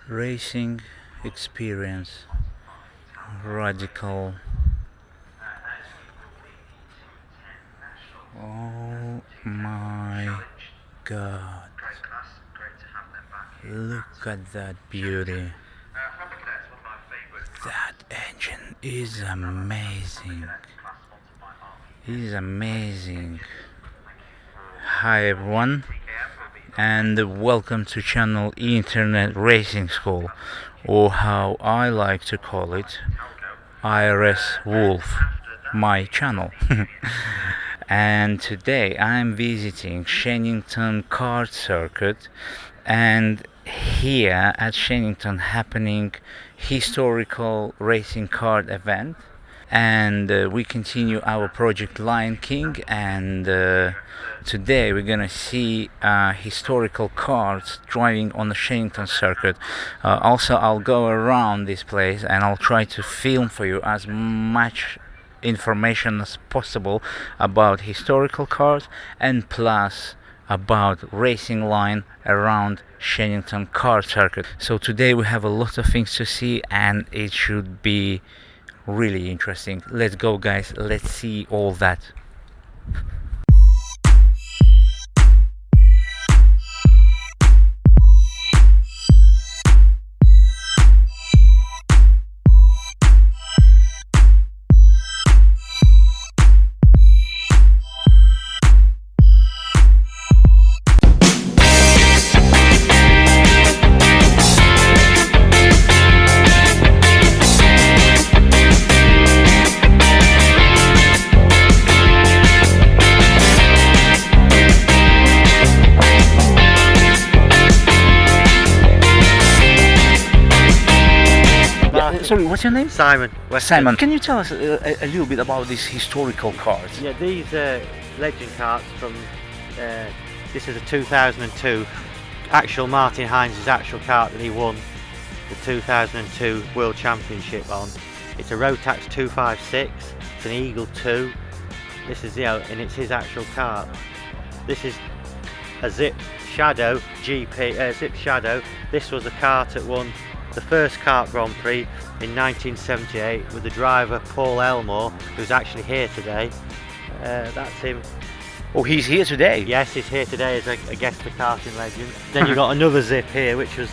Racing experience, radical. Oh my god, look at that beauty. That engine is amazing. Is amazing. Hi everyone, and welcome to channel Internet Racing School, or how I like to call it, IRS Wolf, my channel. And today I'm visiting Shenington Kart circuit, and here at Shenington happening historical racing kart event, and we continue our project Lion King, and today we're gonna see historical cars driving on the Shenington circuit. Also, I'll go around this place and I'll try to film for you as much information as possible about historical cars, and plus about racing line around Shenington car circuit. So today we have a lot of things to see, and it should be really interesting. Let's go, guys, let's see all that. Sorry, what's your name? Simon. Simon, can you tell us a little bit about these historical cars? Yeah, these are legend karts from, this is a 2002, actual Martin Hines' actual kart that he won the 2002 World Championship on. It's a Rotax 256, it's an Eagle 2, this is, and it's his actual kart. This is a Zip Shadow GP, Zip Shadow. This was a kart that won the first kart Grand Prix in 1978 with the driver Paul Elmore, who's actually here today. That's him. Oh, he's here today? Yes, he's here today as a guest of karting legend. Then you've got another Zip here, which was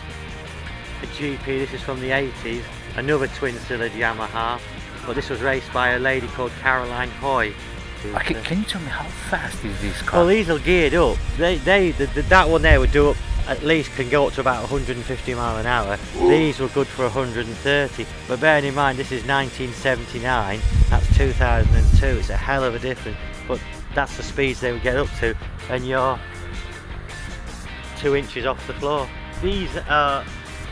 a GP. This is from the 80s, another twin-cylinder Yamaha, but this was raced by a lady called Caroline Hoy. Can you tell me how fast is this car? Well, these are geared up. That one there would do up, at least can go up to about 150 mile an hour. Ooh. These were good for 130, but bearing in mind this is 1979, that's 2002, it's a hell of a difference, but that's the speeds they would get up to, and you're 2 inches off the floor. These are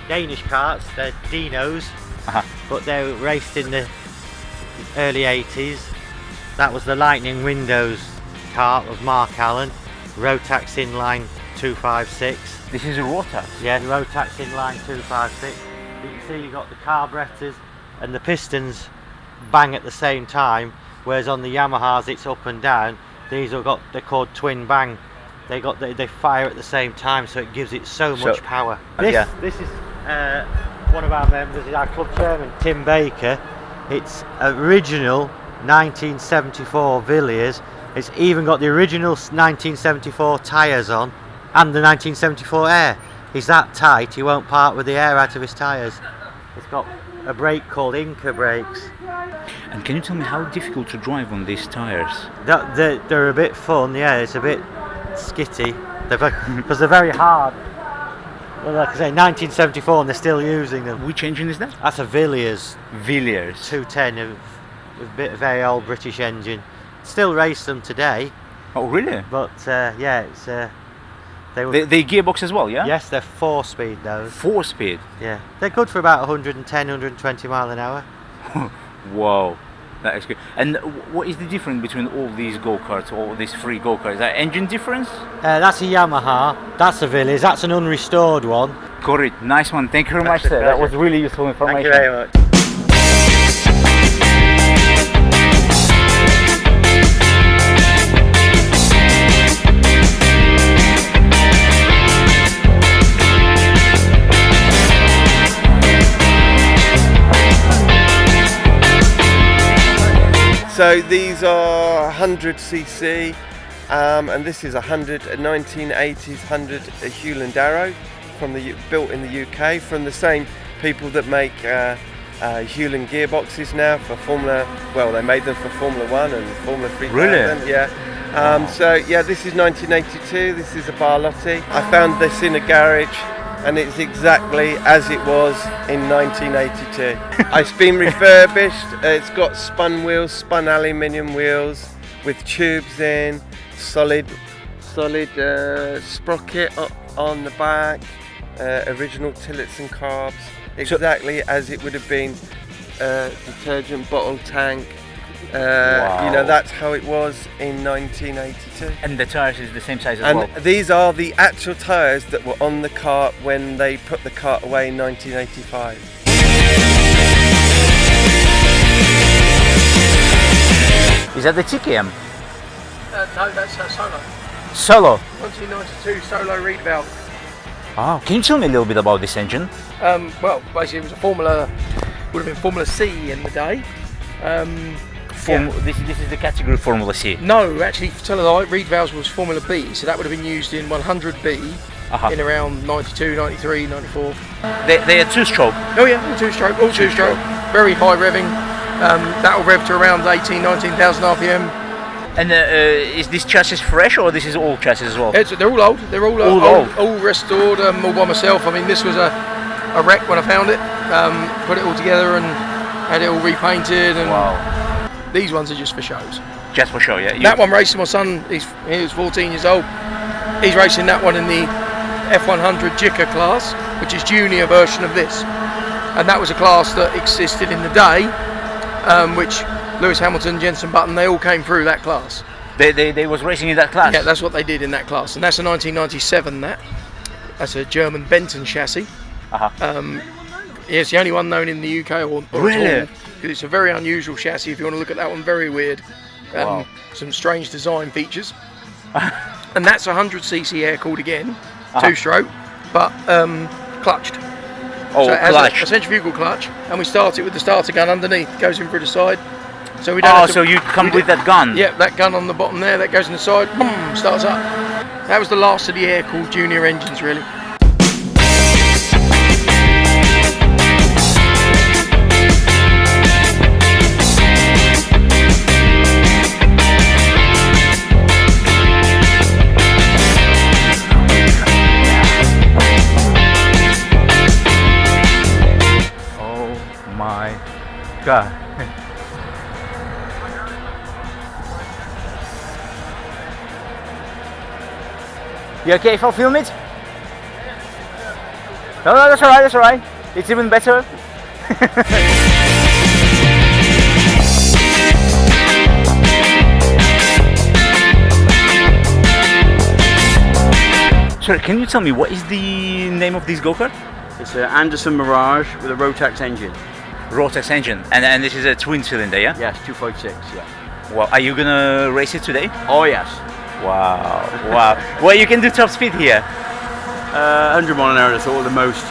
Danish karts, they're Dinos, but they were raced in the early 80s. That was the Lightning Windows kart of Mark Allen, Rotax inline 256. This is a Rotax? Yeah, the Rotax inline 256. You can see you've got the carburetors and the pistons bang at the same time, whereas on the Yamahas it's up and down. These are they're called twin bang. They fire at the same time, so it gives it so much power. This is one of our members, our club chairman, Tim Baker. It's original 1974 Villiers. It's even got the original 1974 tyres on, and the 1974 air. He's that tight, he won't part with the air out of his tyres. It's got a brake called Inca brakes. And can you tell me how difficult to drive on these tyres? They're a bit fun, yeah, it's a bit skitty, because they're very hard. Well, like I say, 1974 and they're still using them. Which engine is that? That's a Villiers. Villiers. 210, a very old British engine. Still race them today. Oh really? But yeah, it's they gearbox as well, yeah? Yes, they're 4-speed those. 4-speed? Yeah. They're good for about 110, 120 mile an hour. Whoa, that is good. And what is the difference between all these go-karts, all these 3 go-karts? Is that engine difference? That's a Yamaha, that's a Villiers, that's an unrestored one. Got it, nice one. Thank you very much, sir. That was really useful information. Thank you very much. So these are 100cc, and this is a 1980s 100 Hewland Arrow built in the UK from the same people that make Hewland gearboxes now for Formula. Well, they made them for Formula 1 and Formula 3000. Really? Yeah. So yeah, this is 1982. This is a Barlotti. I found this in a garage, and it's exactly as it was in 1982. It's been refurbished. It's got spun wheels, spun aluminium wheels with tubes in, solid sprocket on the back, original tillets and carbs, exactly as it would have been. Detergent bottle tank. Wow. You know, that's how it was in 1982. And the tires is the same size as And well. these are the actual tyres that were on the Kart when they put the Kart away in 1985. Is that the TKM? No, that's Solo. Solo. 1992 Solo reed valve. Oh, can you tell me a little bit about this engine? Well, basically it was would have been Formula C in the day. This is the category Formula C. No, actually, to tell a lie, reed valves was Formula B, so that would have been used in 100B in around 92, 93, 94. They are two-stroke. Oh yeah, all two-stroke, very high revving. That will rev to around 18, 19,000 RPM. And is this chassis fresh or this is old chassis as well? They're all old. They're all old. All restored. All by myself. I mean, this was a wreck when I found it. Put it all together and had it all repainted. And wow. These ones are just for shows. Just for show, yeah. That one racing my son. He was 14 years old. He's racing that one in the F100 Jika class, which is junior version of this. And that was a class that existed in the day, which Lewis Hamilton, Jenson Button, they all came through that class. They was racing in that class? Yeah, that's what they did in that class. And that's a 1997, that's a German Benton chassis. Yeah, it's the only one known in the UK or really? At all. It's a very unusual chassis. If you want to look at that one, very weird. Wow. Some strange design features. And that's 100cc air-cooled again, two-stroke, but clutched. Oh, so it has clutch. a centrifugal clutch, and we start it with the starter gun underneath. It goes in through the side. So we don't have to, so you come with that gun? Yeah, that gun on the bottom there, that goes in the side, boom, starts up. That was the last of the air-cooled junior engines, really. My God. You okay if I film it? No, that's alright, that's alright. It's even better. Sorry, can you tell me what is the name of this go-kart? It's an Anderson Mirage with a Rotax engine. Rotax engine, and this is a twin cylinder, yeah? Yes, 256, yeah. Well, are you gonna race it today? Oh yes. Wow, wow. Well, you can do top speed here. 100 mile an hour, that's all the most.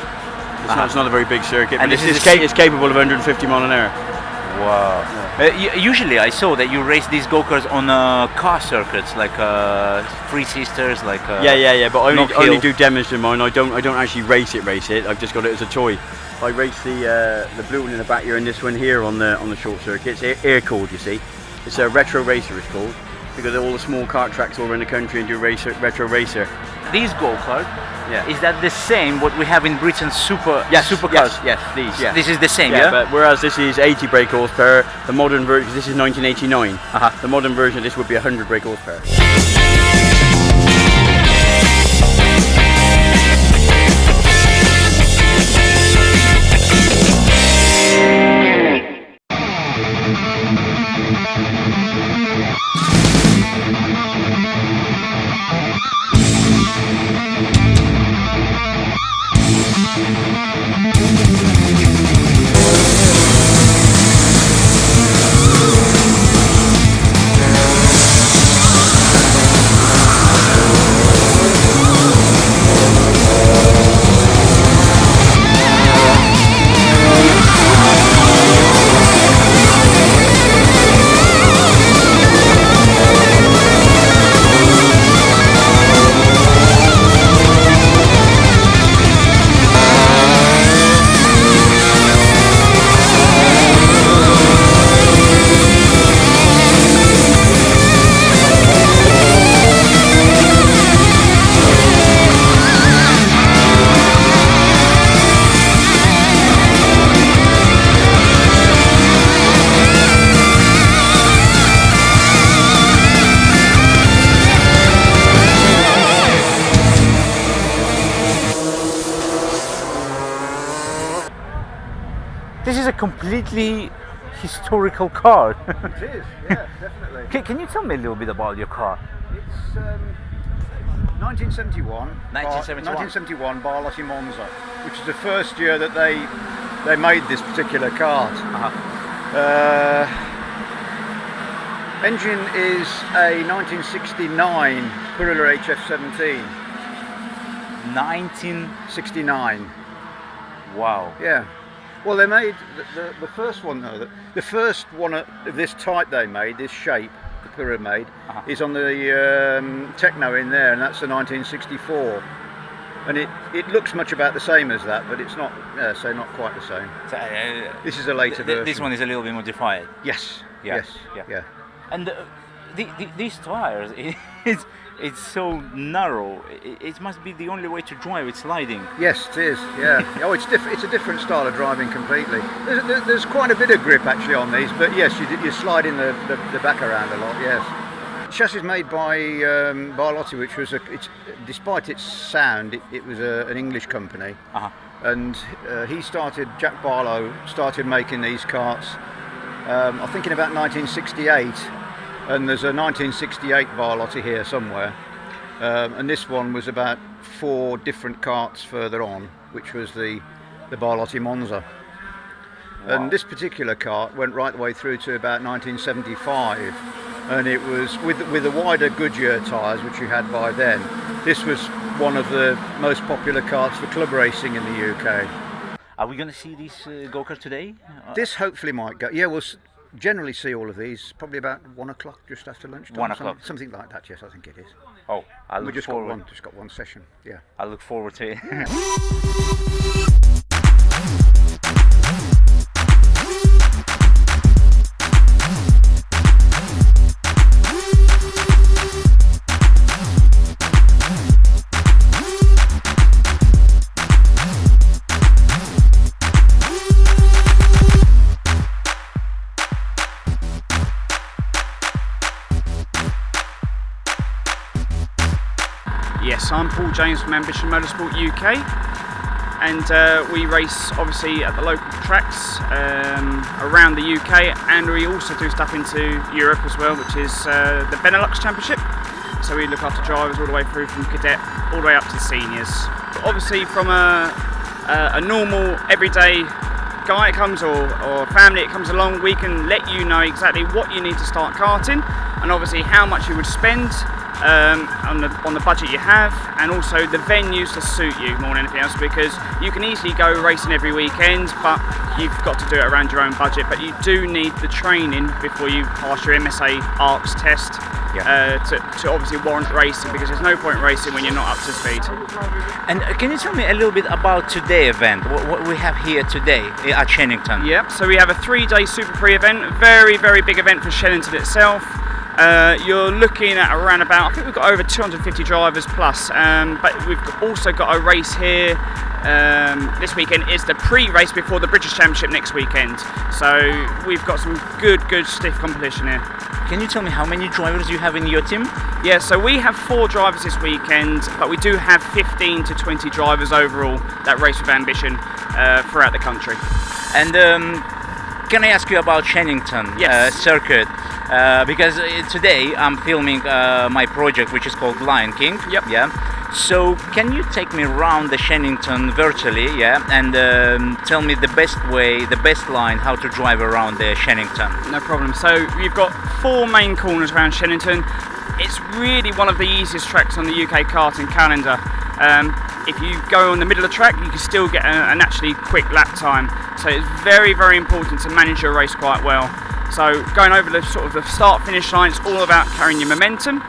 It's not a very big circuit, and but it's capable of 150 mile an hour. Wow. Yeah. Usually I saw that you race these go-karts on car circuits, like Three Sisters, like yeah, but I only do demos in mine. I don't actually race it. I've just got it as a toy. I race the blue one in the back here and this one here on the short circuit. It's air cooled, you see. It's a retro racer, it's called, because all the small kart tracks all around the country and do retro racer. These go-karts, yeah. Is that the same what we have in Britain supercars? Yes, these. Yeah. This is the same, yeah. But whereas this is 80 brake horsepower, the modern version, this is 1989. The modern version of this would be 100 brake horsepower. This is a completely historical car. It is, yeah, definitely. Can you tell me a little bit about your car? It's 1971. 1971. Barlotti Monza, which is the first year that they made this particular kart. Engine is a 1969 Perilla HF17. 1969. 69. Wow. Yeah. Well, they made the first one though. The first one of this type they made, this shape, the pyramid, is on the Techno in there, and that's the 1964. And it looks much about the same as that, but it's not. So not quite the same. So, This is a later version. This one is a little bit modified. Yes. Yeah. Yes. Yeah. Yeah. And these tires, it's so narrow. It must be the only way to drive. It's sliding. Yes, it is. Yeah. Oh, it's a different style of driving completely. There's quite a bit of grip actually on these, but yes, you're sliding the back around a lot. Yes. Chassis made by Barlotti, which was despite its sound, it was an English company, and Jack Barlow started making these karts. I think in about 1968. And there's a 1968 Barlotti here somewhere, and this one was about 4 different karts further on, which was the Barlotti Monza. Wow. And this particular kart went right the way through to about 1975, and it was with the wider Goodyear tyres which you had by then. This was one of the most popular karts for club racing in the UK. Are we going to see these go-karts today? This hopefully might go. Yeah, we'll generally see all of these probably about 1 o'clock, just after lunchtime. 1 o'clock, something like that. Yes, I think it is. Oh, we just got one session. Yeah, I look forward to it. Yes, I'm Paul James from Ambition Motorsport UK, and we race obviously at the local tracks around the UK, and we also do stuff into Europe as well, which is the Benelux Championship. So we look after drivers all the way through from cadet all the way up to seniors. Obviously from a normal everyday guy comes or family that comes along, we can let you know exactly what you need to start karting, and obviously how much you would spend on the budget you have, and also the venues to suit you more than anything else, because you can easily go racing every weekend, but you've got to do it around your own budget. But you do need the training before you pass your MSA ARCS test to obviously warrant racing, because there's no point racing when you're not up to speed. And can you tell me a little bit about today's event, what we have here today at Shenington? Yeah, so we have a 3-day Super Pre event, a very, very big event for Shenington itself. You're looking at around about, I think we've got over 250 drivers plus, but we've also got a race here this weekend. Is the pre-race before the British Championship next weekend, so we've got some good stiff competition here. Can you tell me how many drivers you have in your team? Yeah, so we have 4 drivers this weekend, but we do have 15 to 20 drivers overall that race with Ambition throughout the country. And can I ask you about Shenington circuit? Because today I'm filming my project, which is called Lion King. Yep. Yeah. So can you take me around the Shenington virtually? Yeah. And tell me the best line how to drive around the Shenington. No problem. So you've got 4 main corners around Shenington. It's really one of the easiest tracks on the UK karting calendar. If you go on the middle of the track, you can still get a naturally quick lap time. So it's very, very important to manage your race quite well. So going over the sort of the start-finish line, it's all about carrying your momentum,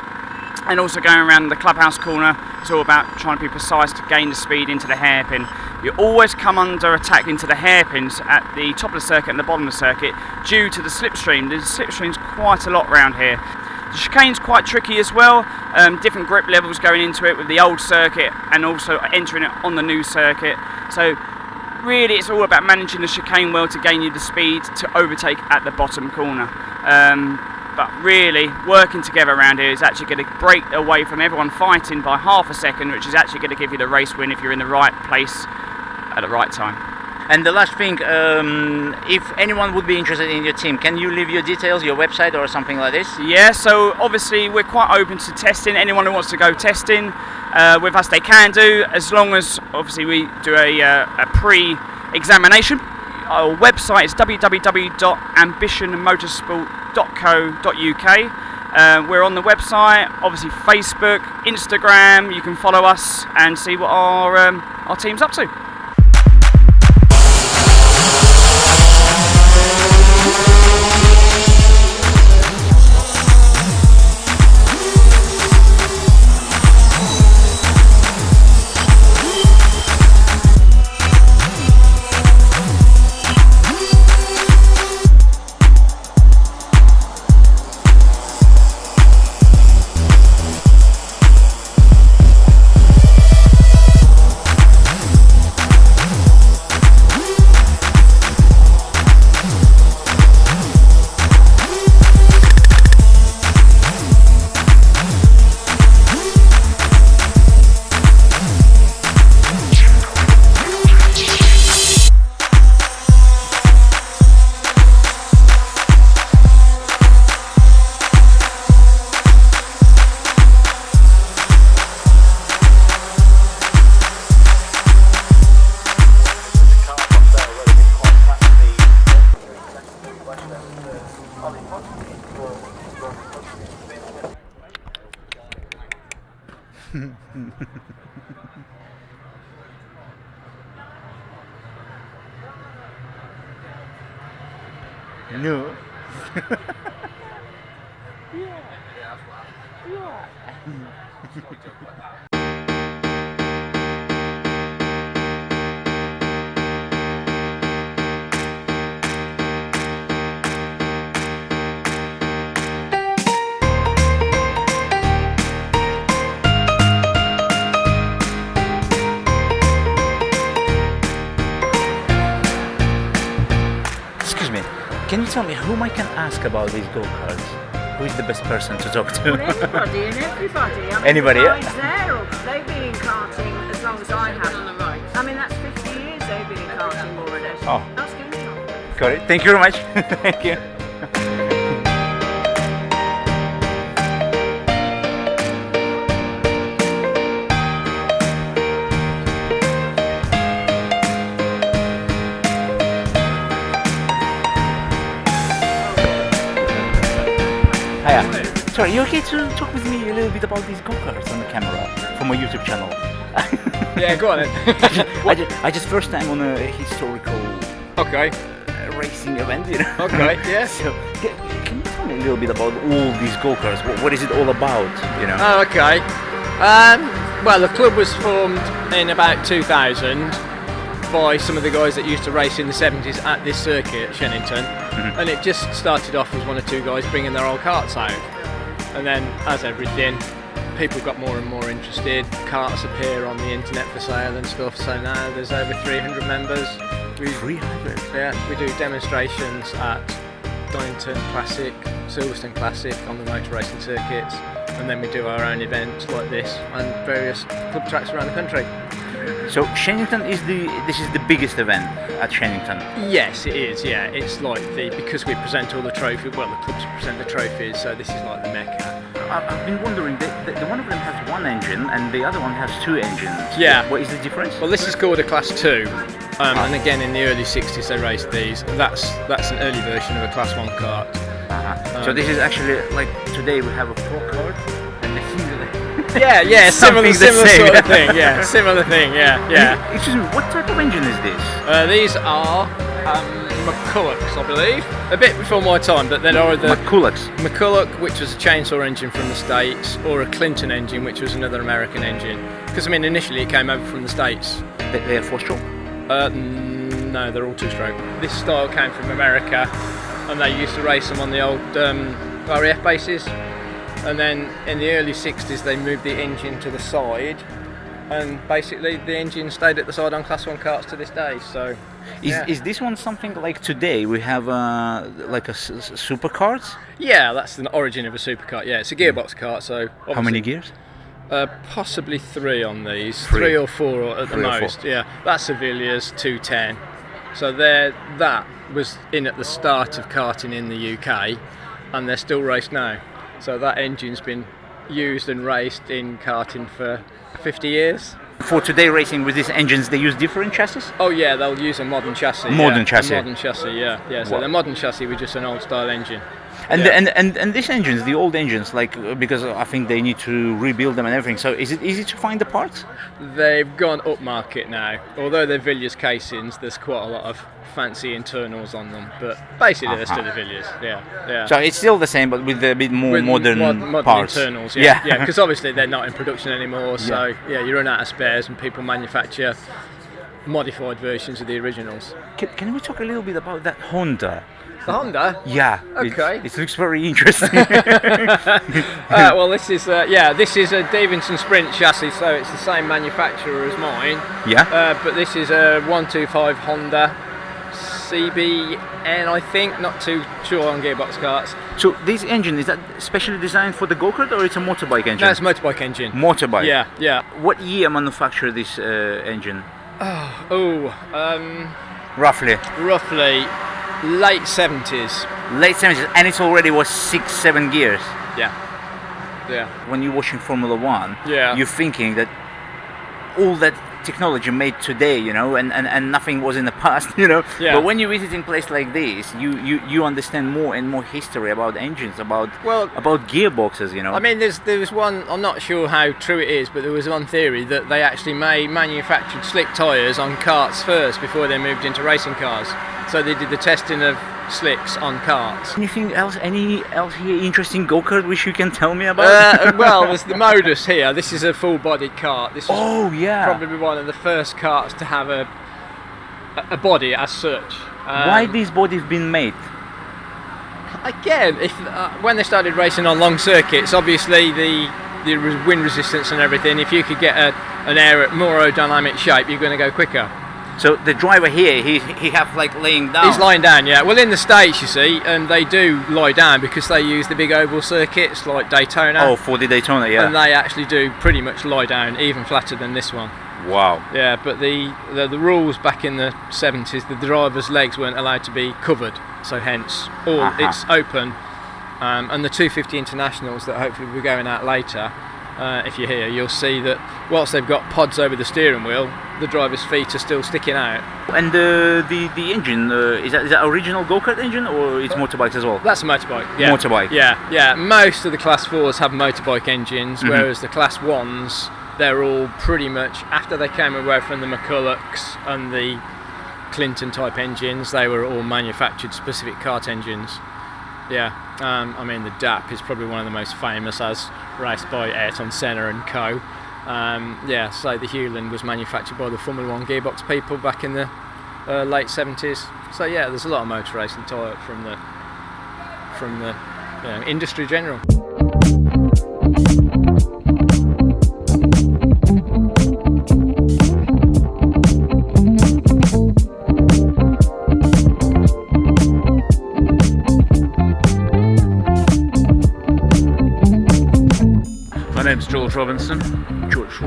and also going around the clubhouse corner, it's all about trying to be precise to gain the speed into the hairpin. You always come under attack into the hairpins at the top of the circuit and the bottom of the circuit due to the slipstream. The slipstream's quite a lot around here. The chicane's quite tricky as well, different grip levels going into it with the old circuit and also entering it on the new circuit. So really it's all about managing the chicane well to gain you the speed to overtake at the bottom corner. But really working together around here is actually going to break away from everyone fighting by half a second, which is actually going to give you the race win if you're in the right place at the right time. And the last thing, if anyone would be interested in your team, can you leave your details, your website or something like this? Yeah, so obviously we're quite open to testing. Anyone who wants to go testing with us, they can do, as long as obviously we do a pre-examination. Our website is www.ambitionmotorsport.co.uk. We're on the website, obviously Facebook, Instagram. You can follow us and see what our team's up to. No. Excuse me, can you tell me whom I can ask about these go-karts? Who is the best person to talk to? Well, anybody and everybody. I mean, Anybody, the yeah? guys there, they've been in karting as long as I have. On the right. I mean, that's 50 years they've been in karting, more or less. Oh. Ask anyone. Got it. Thank you very much. Thank you. Hiya. Sorry, you okay to talk with me a little bit about these go-karts on the camera for my YouTube channel? Yeah, go on then. I just first time on a historical Okay. Racing event, you know. Okay, yeah. So, can you tell me a little bit about all these go-karts? What is it all about, you know? Oh, okay. Well, the club was formed in about 2000 by some of the guys that used to race in the 70s at this circuit at Shenington. And it just started off as one or two guys bringing their old karts out. And then, as everything, people got more and more interested. Karts appear on the internet for sale and stuff, so now there's over 300 members. 300? Yeah, we do demonstrations at Donington Classic, Silverstone Classic on the motor racing circuits, and then we do our own events like this and various club tracks around the country. So Shenington is the biggest event at Shenington. Yes, it is. Yeah, it's like because we present all the trophies. Well, the clubs present the trophies, so this is like the mecca. I've been wondering, the one of them has one engine and the other one has two engines. Yeah. What is the difference? Well, this is called a Class 2, and again in the early 60s they raced these. That's an early version of a Class 1 kart. So this is actually like today we have a pro kart and the single. Yeah, similar Something the same. sort of thing. Yeah, similar thing. Yeah. Excuse me, what type of engine is this? These are McCulloch's, I believe. A bit before my time, but then are the McCulloch, which was a chainsaw engine from the States, or a Clinton engine, which was another American engine. Because I mean, initially it came over from the States. They're 4-stroke? No, they're all 2-stroke. This style came from America, and they used to race them on the old RAF bases. And then in the early 60s they moved the engine to the side, and basically the engine stayed at the side on Class 1 karts to this day. So is this one something like today we have like a super kart? Yeah, that's the origin of a superkart. Yeah, it's a gearbox kart. So how many gears? Possibly 3 on these, 3 or 4 at the most. Yeah, that's Sevilla's 210. So that was in at the start of karting in the UK, and they're still raced now. So that engine's been used and raced in karting for 50 years. For today racing with these engines, they use different chassis? Oh yeah, they'll use a modern chassis. Modern chassis. A modern chassis, yeah. So Wow. the modern chassis with just an old style engine. And, Yeah. and these engines, the old engines, like because I think they need to rebuild them and everything. So is it easy to find the parts? They've gone upmarket now. Although they're Villiers casings, there's quite a lot of fancy internals on them. But basically, they're still the Villiers. Yeah. So it's still the same, but with a bit more With modern parts. internals, Yeah. yeah. Because obviously they're not in production anymore. So you run out of spares, and people manufacture modified versions of the originals. Can we talk a little bit about that Honda? The Honda. Yeah. Okay. It looks very interesting. Well, this is a Davidson Sprint chassis, so it's the same manufacturer as mine. Yeah. But this is a 125 Honda CBN, I think. Not too sure on gearbox carts. So this engine, is that specially designed for the go-kart or it's a motorbike engine? No, it's a motorbike engine. Motorbike. Yeah. What year manufactured this engine? Roughly. Roughly late 70s. Late 70s, and it already was 6-7 gears. Yeah. When you're watching Formula One, Yeah. you're thinking that all that technology made today, you know, and nothing was in the past, you know. Yeah. But when you're visiting place like this, you understand more and more history about engines, about gearboxes, you know. I mean, there was one, I'm not sure how true it is, but there was one theory that they actually manufactured slick tyres on karts first before they moved into racing cars. So they did the testing of slicks on karts. Anything else? Any else here interesting go-kart which you can tell me about? Well, there's the Modus here. This is a full-bodied kart. This was yeah. probably one of the first karts to have a body as such. Why these bodies been made? Again, if when they started racing on long circuits, obviously the wind resistance and everything, if you could get an more aerodynamic shape, you're going to go quicker. So the driver here, he have like laying down. He's lying down, yeah. Well, in the States, you see, and they do lie down because they use the big oval circuits like Daytona. Oh, for the Daytona, yeah. And they actually do pretty much lie down, even flatter than this one. Wow. Yeah, but the rules back in the 70s, the driver's legs weren't allowed to be covered, so hence it's open. And the 250 Internationals that hopefully we're going out later, if you're here, you'll see that whilst they've got pods over the steering wheel, the driver's feet are still sticking out. And the engine, is that original go-kart engine or it's motorbikes as well? That's a motorbike, yeah. Motorbike. Yeah. Most of the Class 4s have motorbike engines, whereas the Class 1s, they're all pretty much, after they came away from the McCullochs and the Clinton type engines, they were all manufactured specific kart engines. Yeah, I mean the DAP is probably one of the most famous, as raced by Ayrton Senna and co. So the Hewland was manufactured by the Formula 1 gearbox people back in the late 70s. So yeah, there's a lot of motor racing taught from the industry general. My name's George Robinson. George,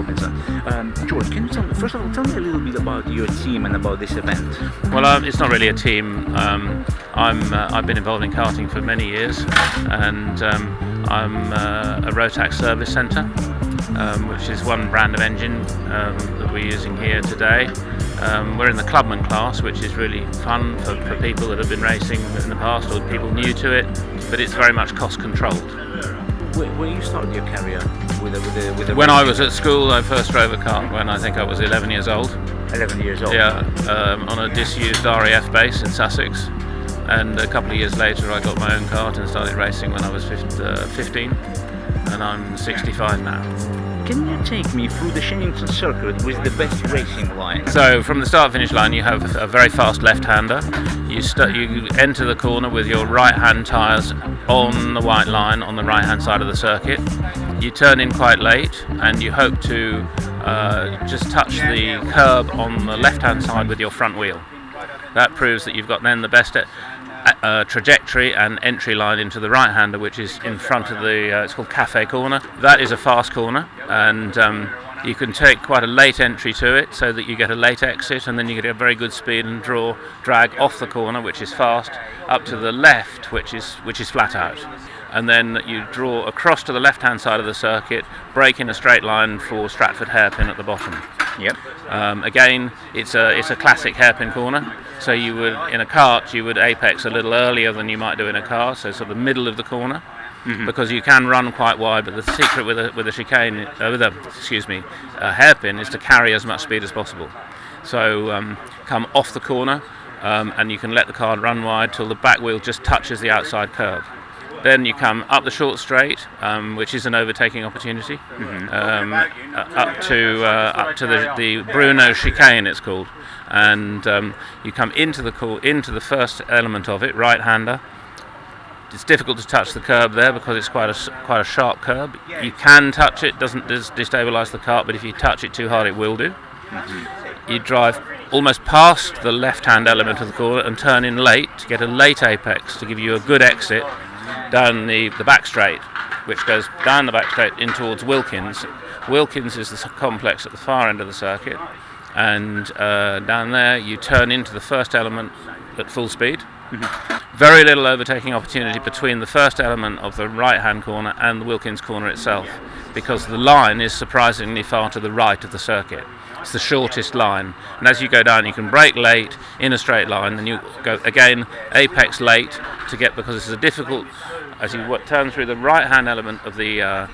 can you first of all tell me a little bit about your team and about this event? Well, it's not really a team. I've been involved in karting for many years, and I'm a Rotax service centre, which is one brand of engine that we're using here today. We're in the clubman class, which is really fun for people that have been racing in the past or people new to it, but it's very much cost controlled. Where you started your career with When I was at school, I first drove a kart when I think I was 11 years old. 11 years old? Yeah, on a disused RAF base in Sussex. And a couple of years later I got my own kart and started racing when I was 15. And I'm 65 now. Can you take me through the Shenington circuit with the best racing line? So from the start finish line you have a very fast left-hander. You enter the corner with your right-hand tyres on the white line on the right-hand side of the circuit. You turn in quite late and you hope to just touch the curb on the left-hand side with your front wheel. That proves that you've got then the best trajectory and entry line into the right-hander, which is in front of the, it's called Cafe Corner. That is a fast corner, and You can take quite a late entry to it so that you get a late exit, and then you get a very good speed and drag off the corner, which is fast, up to the left, which is flat out. And then you draw across to the left-hand side of the circuit, brake in a straight line for Stratford hairpin at the bottom. Yep. Again, it's a classic hairpin corner. So you would, in a kart, you would apex a little earlier than you might do in a car, so sort of the middle of the corner, because you can run quite wide. But the secret with a chicane, a hairpin, is to carry as much speed as possible. So come off the corner, and you can let the car run wide till the back wheel just touches the outside curb. Then you come up the short straight, which is an overtaking opportunity, up to the Bruno chicane, it's called, and you come into the first element of it, right-hander. It's difficult to touch the curb there because it's quite a sharp curb. You can touch it, doesn't destabilise the kart, but if you touch it too hard, it will do. You drive almost past the left-hand element of the corner and turn in late to get a late apex to give you a good exit down the back straight, which goes down the back straight in towards Wilkins. Wilkins is the complex at the far end of the circuit, and down there you turn into the first element at full speed. Very little overtaking opportunity between the first element of the right hand corner and the Wilkins corner itself, because the line is surprisingly far to the right of the circuit. It's the shortest line, and as you go down you can brake late in a straight line, and you go again apex late to get, because this is a difficult, as you turn through the right hand element of the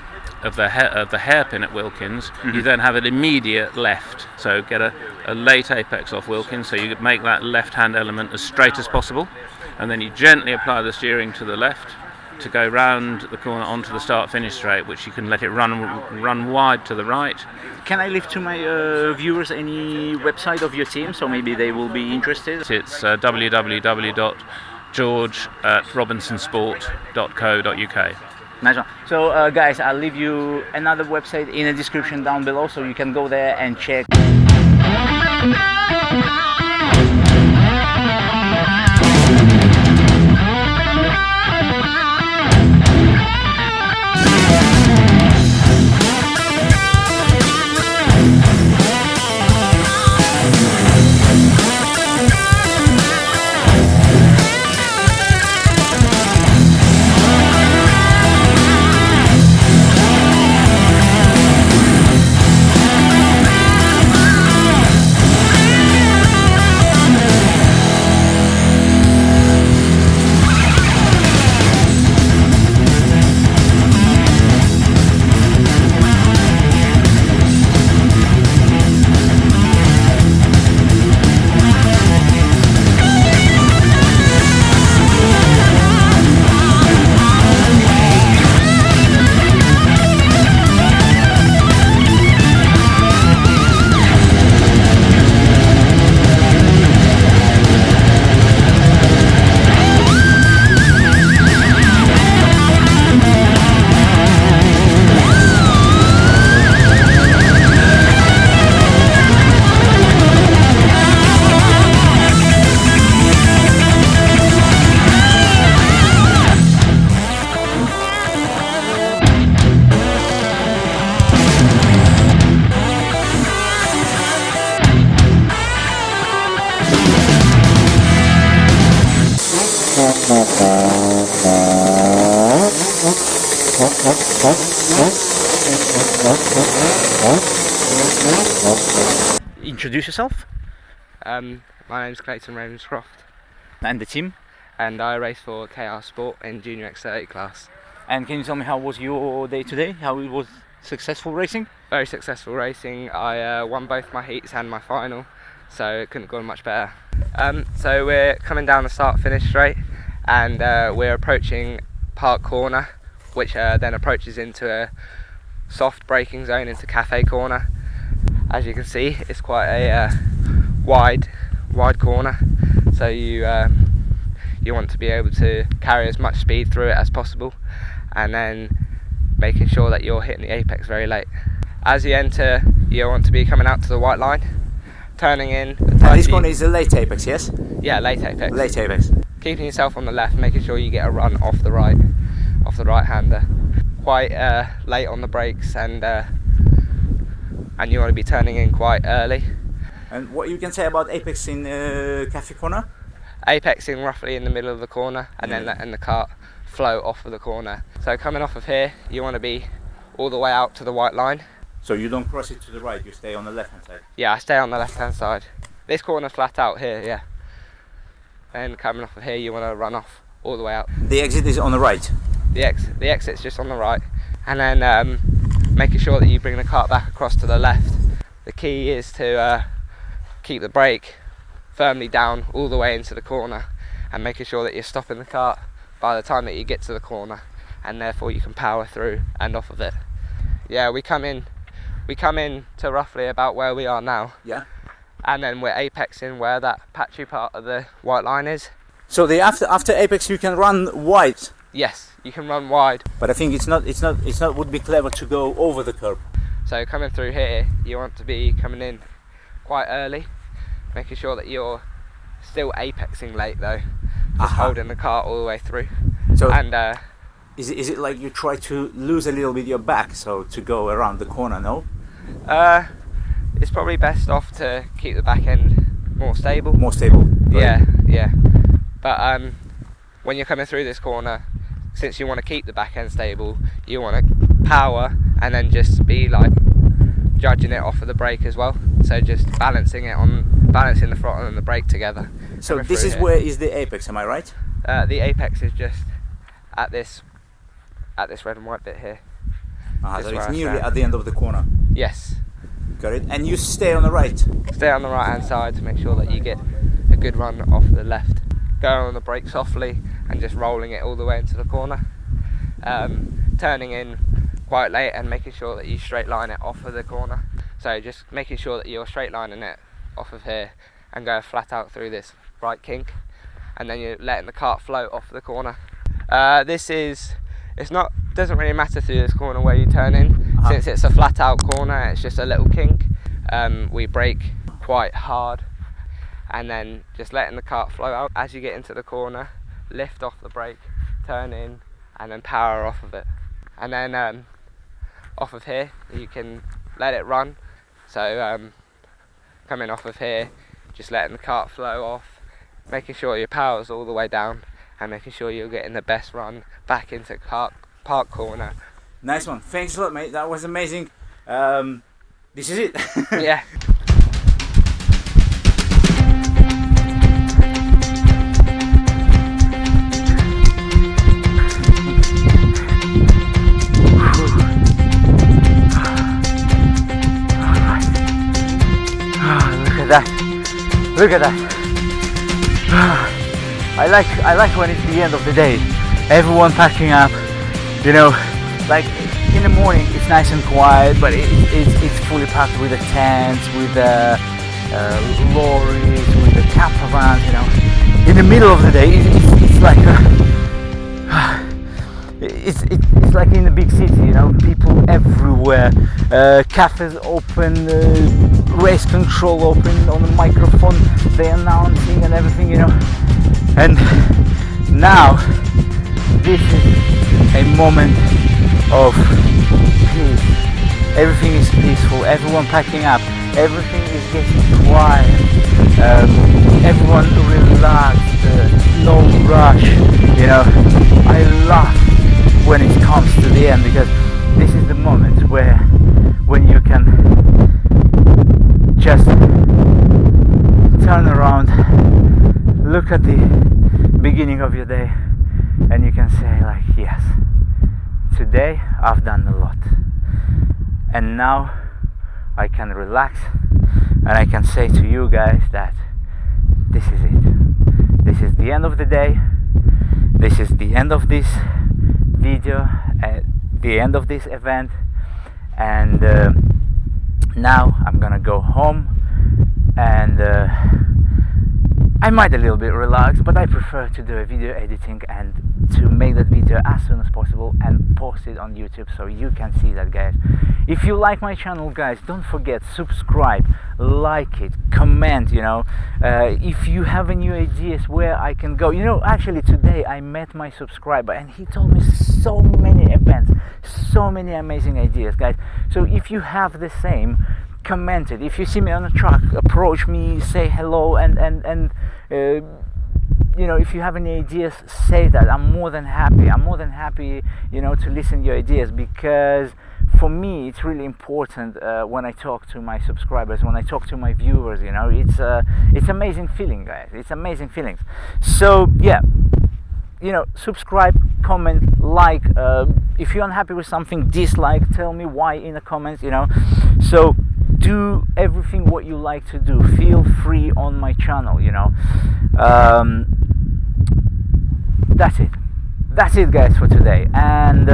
hairpin at Wilkins, you then have an immediate left, so get a late apex off Wilkins, so you make that left hand element as straight as possible, and then you gently apply the steering to the left to go round the corner onto the start-finish straight, which you can let it run wide to the right. Can I leave to my viewers any website of your team, so maybe they will be interested? It's www.george@robinsonsport.co.uk. Nice one. So guys, I'll leave you another website in the description down below, so you can go there and check. Introduce yourself. My name's Clayton Ravenscroft. And the team. And I race for KR Sport in Junior X30 class. And can you tell me how was your day today? How it was successful racing? Very successful racing. I won both my heats and my final, so it couldn't have gone much better. So we're coming down the start-finish straight, and we're approaching Park Corner, which then approaches into a soft braking zone into Cafe Corner. As you can see, it's quite a wide corner, so you want to be able to carry as much speed through it as possible, and then making sure that you're hitting the apex very late. As you enter, you want to be coming out to the white line, turning in. This corner is a late apex, yes? Yeah, late apex. Late apex. Keeping yourself on the left, making sure you get a run off the right-hander. Quite late on the brakes, and and you want to be turning in quite early. And what you can say about apex in Cafe Corner? Apexing roughly in the middle of the corner, and then letting the kart float off of the corner. So coming off of here, you want to be all the way out to the white line. So you don't cross it to the right, you stay on the left hand side? Yeah, I stay on the left hand side. This corner flat out here, yeah. And coming off of here, you want to run off all the way out. The exit is on the right? The exit's just on the right. And then making sure that you bring the kart back across to the left. The key is to keep the brake firmly down all the way into the corner, and making sure that you're stopping the kart by the time that you get to the corner, and therefore you can power through and off of it. Yeah, we come in to roughly about where we are now. Yeah. And then we're apexing where that patchy part of the white line is. So the after apex you can run wide? Yes, you can run wide. But I think it's not would be clever to go over the curb. So coming through here, you want to be coming in quite early, making sure that you're still apexing late though, just holding the kart all the way through. So and is it like you try to lose a little bit your back, so to go around the corner? No. It's probably best off to keep the back end more stable. More stable. Right. Yeah. But when you're coming through this corner, since you want to keep the back end stable, you want to power and then just be like judging it off of the brake as well. So just balancing the throttle and the brake together. So this is where is the apex, am I right? The apex is just at this red and white bit here. So it's nearly at the end of the corner. Yes. Got it. And you stay on the right? Stay on the right hand side to make sure that you get a good run off the left. Going on the brake softly and just rolling it all the way into the corner. Turning in quite late and making sure that you straight line it off of the corner. So just making sure that you're straight lining it off of here and go flat out through this right kink, and then you're letting the kart float off the corner. Doesn't really matter through this corner where you turn in, since it's a flat out corner, it's just a little kink. We brake quite hard and then just letting the kart flow out. As you get into the corner, lift off the brake, turn in and then power off of it. And then off of here you can let it run. So coming off of here, just letting the kart flow off, making sure your power's all the way down and making sure you're getting the best run back into park corner. Nice one. Thanks a lot, mate. That was amazing. This is it. Yeah. Look at that. I like when it's the end of the day. Everyone packing up, you know, like in the morning it's nice and quiet, but it's fully packed with the tents, with the lorries, with the camper vans, you know. In the middle of the day it's like it's like in the big city, you know, people everywhere, cafes open, race control open, on the microphone they're announcing and everything, you know. And now this is a moment of peace. Everything is peaceful, everyone packing up, everything is getting quiet, everyone relaxed, no rush, you know. I love when it comes to the end, because this is the moment when you can just turn around, look at the beginning of your day, and you can say like, yes, today I've done a lot, and now I can relax and I can say to you guys that this is it. This is the end of the day. This is the end of this video, the end of this event, and now I'm gonna go home, and I might a little bit relax, but I prefer to do a video editing and to make that video as soon as possible and post it on YouTube so you can see that, guys. If you like my channel, guys, don't forget, subscribe, like it, comment, you know. If you have any ideas where I can go, you know, actually today I met my subscriber and he told me so many events, so many amazing ideas, guys. So if you have the same, comment it. If you see me on the track, approach me, say hello, and you know, if you have any ideas, say that. I'm more than happy. You know, to listen to your ideas, because for me it's really important when I talk to my subscribers, when I talk to my viewers. You know, it's amazing feeling, guys. It's amazing feelings. So yeah, you know, subscribe, comment, like. If you're unhappy with something, dislike. Tell me why in the comments. You know, so do everything what you like to do. Feel free on my channel. You know, that's it, guys, for today. And